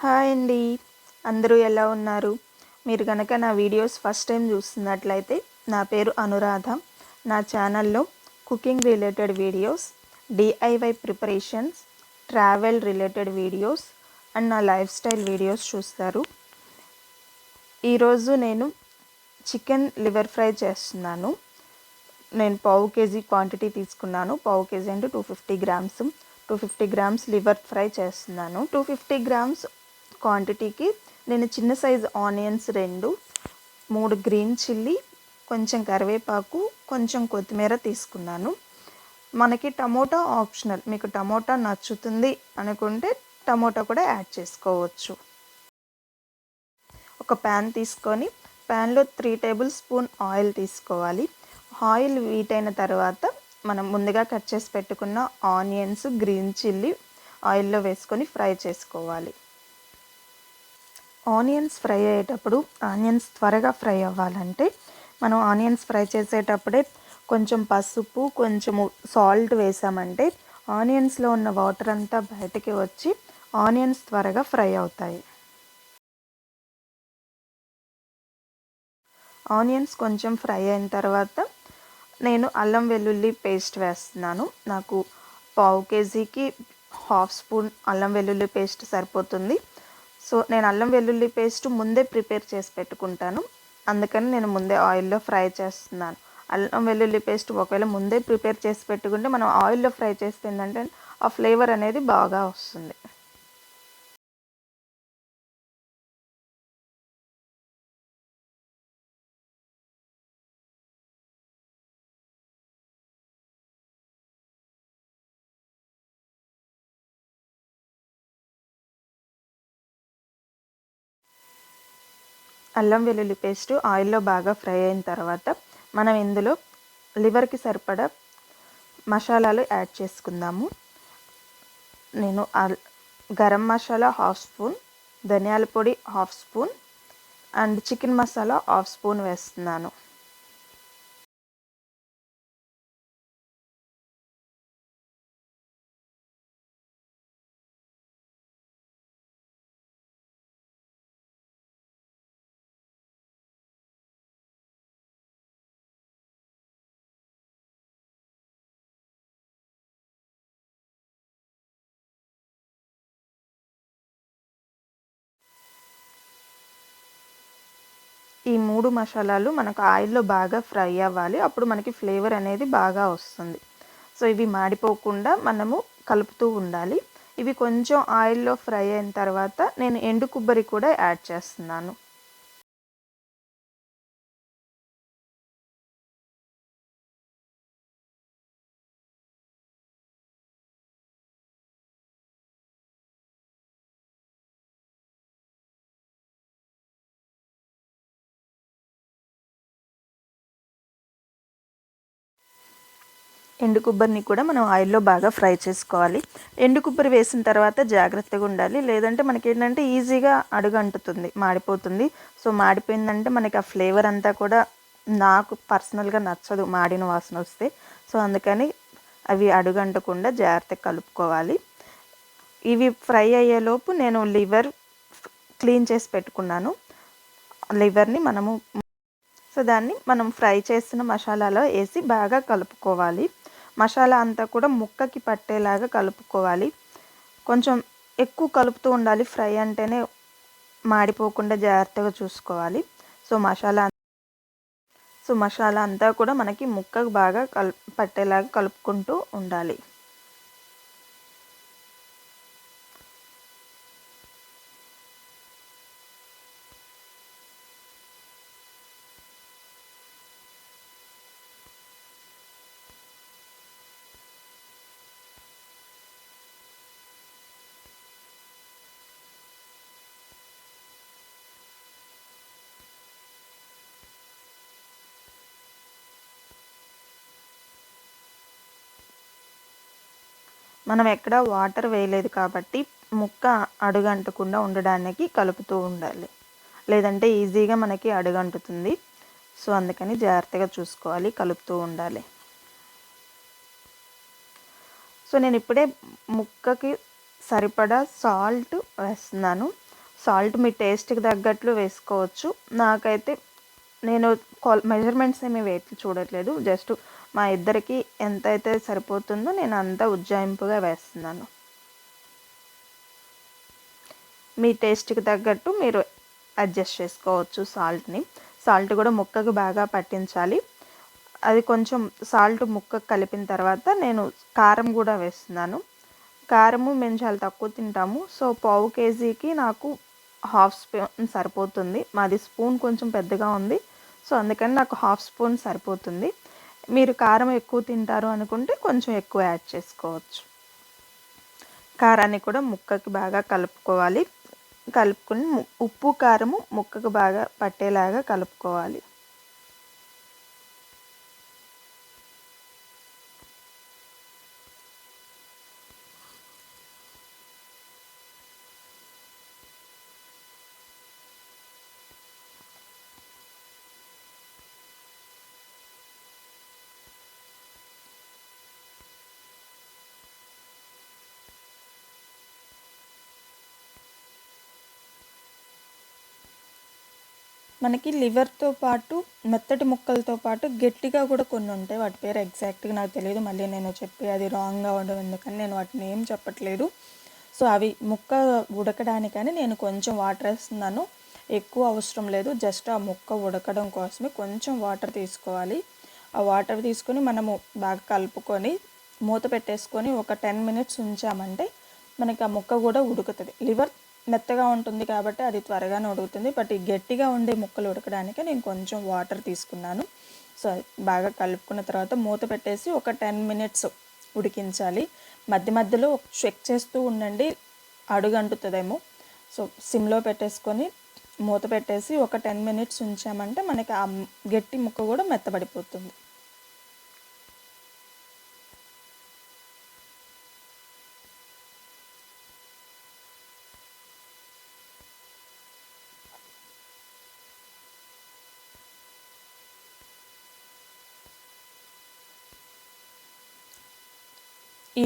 Hi అండి. అందరూ ఎలా ఉన్నారు? మీరు గనక నా వీడియోస్ ఫస్ట్ టైం చూస్తున్నట్లయితే నా పేరు అనురాధ. నా ఛానల్లో cooking related videos, DIY preparations, travel related videos and నా లైఫ్ స్టైల్ వీడియోస్ చూస్తారు. ఈరోజు నేను చికెన్ లివర్ ఫ్రై చేస్తున్నాను. నేను పావు కేజీ క్వాంటిటీ తీసుకున్నాను. పావు కేజీ అంటే 250 గ్రామ్స్. 250 గ్రామ్స్ లివర్ ఫ్రై చేస్తున్నాను. 250 గ్రామ్స్ క్వాంటిటీకి నేను చిన్న సైజు ఆనియన్స్ 2, 3 గ్రీన్ చిల్లీ, కొంచెం కరివేపాకు, కొంచెం కొత్తిమీర తీసుకున్నాను. మనకి టమోటా ఆప్షనల్. మీకు టమోటా నచ్చుతుంది అనుకుంటే టమోటా కూడా యాడ్ చేసుకోవచ్చు. ఒక ప్యాన్ తీసుకొని ప్యాన్లో 3 టేబుల్ స్పూన్ ఆయిల్ తీసుకోవాలి. ఆయిల్ హీట్ అయిన తర్వాత మనం ముందుగా కట్ చేసి పెట్టుకున్న ఆనియన్స్, గ్రీన్ చిల్లీ ఆయిల్లో వేసుకొని ఫ్రై చేసుకోవాలి. ఆనియన్స్ ఫ్రై అయ్యేటప్పుడు ఆనియన్స్ త్వరగా ఫ్రై అవ్వాలంటే మనం ఆనియన్స్ ఫ్రై చేసేటప్పుడే కొంచెం పసుపు, కొంచెము సాల్ట్ వేసామంటే ఆనియన్స్లో ఉన్న వాటర్ అంతా బయటికి వచ్చి ఆనియన్స్ త్వరగా ఫ్రై అవుతాయి. ఆనియన్స్ కొంచెం ఫ్రై అయిన తర్వాత నేను అల్లం వెల్లుల్లి పేస్ట్ వేస్తున్నాను. నాకు పావు కేజీకి హాఫ్ స్పూన్ అల్లం వెల్లుల్లి పేస్ట్ సరిపోతుంది. సో నేను అల్లం వెల్లుల్లి పేస్ట్ ముందే ప్రిపేర్ చేసి పెట్టుకుంటాను. అందుకని నేను ముందే ఆయిల్లో ఫ్రై చేస్తున్నాను. అల్లం వెల్లుల్లి పేస్ట్ ఒకవేళ ముందే ప్రిపేర్ చేసి పెట్టుకుంటే మనం ఆయిల్లో ఫ్రై చేస్తే ఏంటంటే ఆ ఫ్లేవర్ అనేది బాగా వస్తుంది. అల్లం వెల్లుల్లి పేస్ట్ ఆయిల్లో బాగా ఫ్రై అయిన తర్వాత మనం ఇందులో లివర్కి సరిపడా మసాలాలు యాడ్ చేసుకుందాము. నేను గరం మసాలా హాఫ్ స్పూన్, ధనియాల పొడి half spoon and chicken masala half spoon వేస్తున్నాను. ఈ 3 మసాలాలు మనకు ఆయిల్లో బాగా ఫ్రై అవ్వాలి. అప్పుడు మనకి ఫ్లేవర్ అనేది బాగా వస్తుంది. సో ఇవి మాడిపోకుండా మనము కలుపుతూ ఉండాలి. ఇవి కొంచెం ఆయిల్లో ఫ్రై అయిన తర్వాత నేను ఎండు కొబ్బరి కూడా యాడ్ చేస్తున్నాను. ఎండు కొబ్బరిని కూడా మనం ఆయిల్లో బాగా ఫ్రై చేసుకోవాలి. ఎండు కొబ్బరి వేసిన తర్వాత జాగ్రత్తగా ఉండాలి. లేదంటే మనకి ఏంటంటే ఈజీగా అడుగంటుతుంది, మాడిపోతుంది. సో మాడిపోయిందంటే మనకి ఆ ఫ్లేవర్ అంతా కూడా నాకు పర్సనల్గా నచ్చదు, మాడిన వాసన వస్తే. సో అందుకని అవి అడుగంటకుండా జాగ్రత్తగా కలుపుకోవాలి. ఇవి ఫ్రై అయ్యేలోపు నేను లివర్ క్లీన్ చేసి పెట్టుకున్నాను. లివర్ని దాన్ని మనం ఫ్రై చేసిన మసాలాలో వేసి బాగా కలుపుకోవాలి. మసాలా అంతా కూడా ముక్కకి పట్టేలాగా కలుపుకోవాలి. కొంచెం ఎక్కువ కలుపుతూ ఉండాలి. ఫ్రై అంటేనే మాడిపోకుండా జాగ్రత్తగా చూసుకోవాలి. సో మసాలా అంతా కూడా మనకి ముక్కకు బాగా పట్టేలాగా కలుపుకుంటూ ఉండాలి. మనం ఎక్కడ వాటర్ వేయలేదు కాబట్టి ముక్క అడుగంటకుండా ఉండడానికి కలుపుతూ ఉండాలి. లేదంటే ఈజీగా మనకి అడుగంటుతుంది. సో అందుకని జాగ్రత్తగా చూసుకోవాలి, కలుపుతూ ఉండాలి. సో నేను ఇప్పుడే ముక్కకి సరిపడా సాల్ట్ వేస్తున్నాను. సాల్ట్ మీ టేస్ట్కి తగ్గట్లు వేసుకోవచ్చు. నాకైతే నేను మెజర్మెంట్స్ ఏమి చూడట్లేదు, జస్ట్ మా ఇద్దరికి ఎంతైతే సరిపోతుందో నేను అంతా ఉజ్జాయింపుగా వేస్తున్నాను. మీ టేస్ట్కి తగ్గట్టు మీరు అడ్జస్ట్ చేసుకోవచ్చు సాల్ట్ని. సాల్ట్ కూడా ముక్కకు బాగా పట్టించాలి. అది కొంచెం సాల్ట్ ముక్కకు కలిపిన తర్వాత నేను కారం కూడా వేస్తున్నాను. కారము మేము చాలా తక్కువ తింటాము, సో పావు కేజీకి నాకు హాఫ్ స్పూన్ సరిపోతుంది. మాది స్పూన్ కొంచెం పెద్దగా ఉంది, సో అందుకని నాకు హాఫ్ స్పూన్ సరిపోతుంది. మీరు కారం ఎక్కువ తింటారు అనుకుంటే కొంచెం ఎక్కువ యాడ్ చేసుకోవచ్చు. కారాన్ని కూడా ముక్కకి బాగా కలుపుకోవాలి. కలుపుకొని ఉప్పు కారము ముక్కకు బాగా పట్టేలాగా కలుపుకోవాలి. మనకి లివర్తో పాటు మెత్తటి ముక్కలతో పాటు గట్టిగా కూడా కొన్ని ఉంటాయి. వాటి పేరు ఎగ్జాక్ట్గా నాకు తెలియదు, మళ్ళీ నేను చెప్పి అది రాంగ్గా ఉండడం ఎందుకని నేను వాటిని ఏం చెప్పట్లేదు. సో అవి ముక్క ఉడకడానికని నేను కొంచెం వాటర్ వేస్తున్నాను. ఎక్కువ అవసరం లేదు, జస్ట్ ఆ ముక్క ఉడకడం కోసమే కొంచెం వాటర్ తీసుకోవాలి. ఆ వాటర్ తీసుకొని మనము బాగా కలుపుకొని మూత పెట్టేసుకొని ఒక 10 మినిట్స్ ఉంచామంటే మనకి ఆ ముక్క కూడా ఉడుకుతుంది. లివర్ మెత్తగా ఉంటుంది కాబట్టి అది త్వరగానే ఉడుకుతుంది, బట్ ఈ గట్టిగా ఉండే ముక్కలు ఉడకడానికి నేను కొంచెం వాటర్ తీసుకున్నాను. సో బాగా కలుపుకున్న తర్వాత మూత పెట్టేసి ఒక 10 మినిట్స్ ఉడికించాలి. మధ్య మధ్యలో చెక్ చేస్తూ ఉండండి, అడుగంటుతుందేమో. సో సిమ్లో పెట్టేసుకొని మూత పెట్టేసి ఒక 10 మినిట్స్ ఉంచామంటే మనకి ఆ గట్టి ముక్క కూడా మెత్తబడిపోతుంది.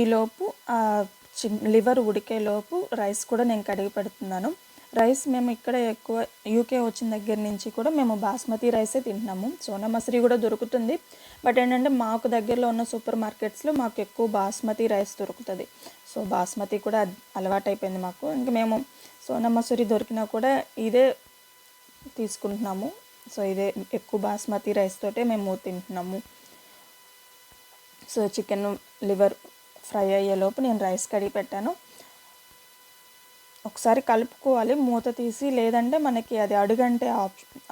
ఈలోపు లివర్ ఉడికేలోపు రైస్ కూడా నేను కడిగి పెడుతున్నాను. రైస్ మేము ఇక్కడ ఎక్కువ యూకే వచ్చిన దగ్గర నుంచి కూడా మేము బాస్మతి రైసే తింటున్నాము. సోనా మసూరి కూడా దొరుకుతుంది, బట్ ఏంటంటే మాకు దగ్గరలో ఉన్న సూపర్ మార్కెట్స్లో మాకు ఎక్కువ బాస్మతి రైస్ దొరుకుతుంది. సో బాస్మతి కూడా అలవాటైపోయింది మాకు. ఇంకా మేము సోనా మసూరి దొరికినా కూడా ఇదే తీసుకుంటున్నాము. సో ఇదే ఎక్కువ బాస్మతి రైస్ తోటే మేము తింటున్నాము. సో చికెన్ లివర్ ఫ్రై అయ్యేలోపు నేను రైస్ కడిగి పెట్టాను. ఒకసారి కలుపుకోవాలి మూత తీసి, లేదంటే మనకి అది అడుగంటే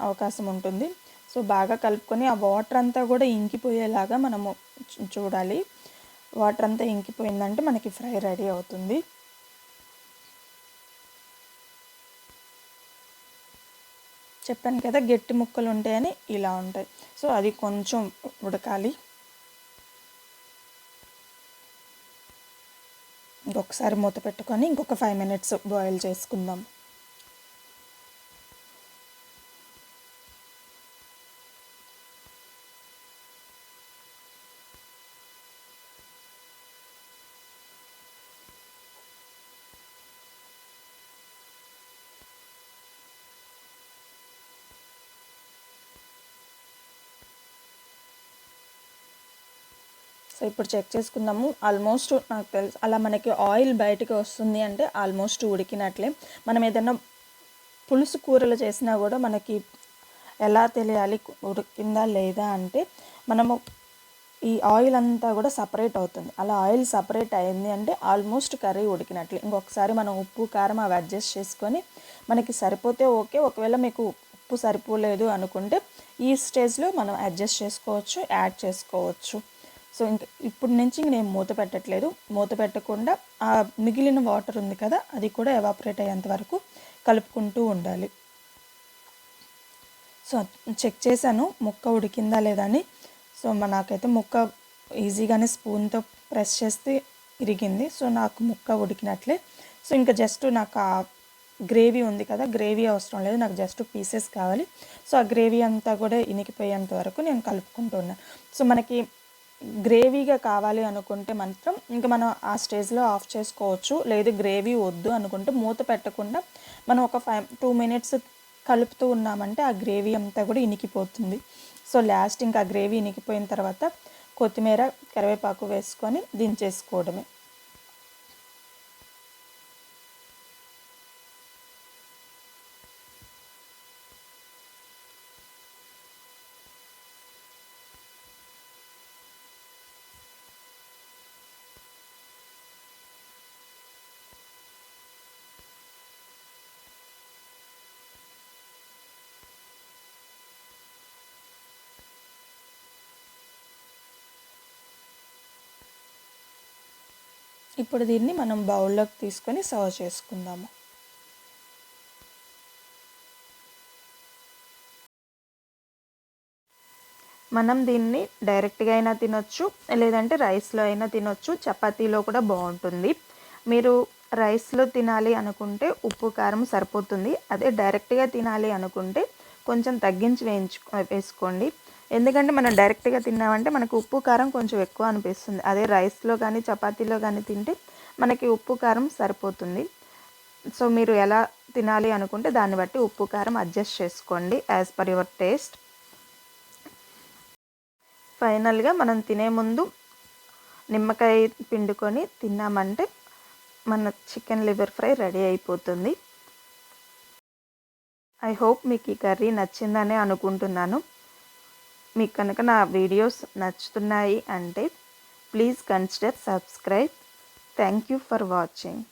అవకాశం ఉంటుంది. సో బాగా కలుపుకొని ఆ వాటర్ అంతా కూడా ఇంకిపోయేలాగా మనము చూడాలి. వాటర్ అంతా ఇంకిపోయిందంటే మనకి ఫ్రై రెడీ అవుతుంది. చెప్పాను కదా గట్టి ముక్కలు ఉంటాయని, ఇలా ఉంటాయి. సో అది కొంచెం ఉడకాలి. ఇంకొకసారి మూత పెట్టుకొని ఇంకొక 5 మినిట్స్ బాయిల్ చేసుకుందాం. సో ఇప్పుడు చెక్ చేసుకుందాము. ఆల్మోస్ట్ నాకు తెలుసు అలా మనకి ఆయిల్ బయటకు వస్తుంది అంటే ఆల్మోస్ట్ ఉడికినట్లే. మనం ఏదైనా పులుసు కూరలు చేసినా కూడా మనకి ఎలా తెలియాలి ఉడికిందా లేదా అంటే, మనము ఈ ఆయిల్ అంతా కూడా సపరేట్ అవుతుంది. అలా ఆయిల్ సపరేట్ అయింది అంటే ఆల్మోస్ట్ కర్రీ ఉడికినట్లే. ఇంకొకసారి మనం ఉప్పు కారం అవి అడ్జస్ట్ చేసుకొని మనకి సరిపోతే ఓకే. ఒకవేళ మీకు ఉప్పు సరిపోలేదు అనుకుంటే ఈ స్టేజ్లో మనం అడ్జస్ట్ చేసుకోవచ్చు, యాడ్ చేసుకోవచ్చు. సో ఇంక ఇప్పుడు నుంచి నేను మూత పెట్టట్లేదు. మూత పెట్టకుండా ఆ మిగిలిన వాటర్ ఉంది కదా, అది కూడా ఎవాపరేట్ అయ్యేంత వరకు కలుపుకుంటూ ఉండాలి. సో చెక్ చేశాను ముక్క ఉడికిందా లేదా అని. సో నాకైతే ముక్క ఈజీగానే స్పూన్తో ప్రెస్ చేస్తే ఇరిగింది. సో నాకు ముక్క ఉడికినట్లే. సో ఇంకా జస్ట్ నాకు ఆ గ్రేవీ ఉంది కదా, గ్రేవీ అవసరం లేదు, నాకు జస్ట్ పీసెస్ కావాలి. సో ఆ గ్రేవీ అంతా కూడా ఇనికిపోయేంత వరకు నేను కలుపుకుంటున్నాను. సో మనకి గ్రేవీగా కావాలి అనుకుంటే మాత్రం ఇంకా మనం ఆ స్టేజ్లో ఆఫ్ చేసుకోవచ్చు. లేదు గ్రేవీ వద్దు అనుకుంటే మూత పెట్టకుండా మనం ఒక 2 మినిట్స్ కలుపుతూ ఉన్నామంటే ఆ గ్రేవీ అంతా కూడా ఇనికిపోతుంది. సో లాస్ట్ ఇంకా గ్రేవీ ఇనికిపోయిన తర్వాత కొత్తిమీర, కరివేపాకు వేసుకొని దించేసుకోవడమే. ఇప్పుడు దీన్ని మనం బౌల్లోకి తీసుకొని సర్వ్ చేసుకుందాము. మనం దీన్ని డైరెక్ట్గా అయినా తినొచ్చు, లేదంటే రైస్లో అయినా తినొచ్చు, చపాతీలో కూడా బాగుంటుంది. మీరు రైస్లో తినాలి అనుకుంటే ఉప్పు కారం సరిపోతుంది. అదే డైరెక్ట్గా తినాలి అనుకుంటే కొంచెం తగ్గించి వేసుకోండి. ఎందుకంటే మనం డైరెక్ట్గా తిన్నామంటే మనకు ఉప్పు కారం కొంచెం ఎక్కువ అనిపిస్తుంది. అదే రైస్లో కానీ చపాతీలో కానీ తింటే మనకి ఉప్పు కారం సరిపోతుంది. సో మీరు ఎలా తినాలి అనుకుంటే దాన్ని బట్టి ఉప్పు కారం అడ్జస్ట్ చేసుకోండి యాజ్ పర్ యువర్ టేస్ట్. ఫైనల్గా మనం తినే ముందు నిమ్మకాయ పిండుకొని తిన్నామంటే మన చికెన్ లివర్ ఫ్రై రెడీ అయిపోతుంది. ఐ హోప్ మీకు ఈ కర్రీ నచ్చిందనే అనుకుంటున్నాను. మీకు కనుక నా వీడియోస్ నచ్చుతున్నాయి అంటే please consider subscribe. Thank you for watching.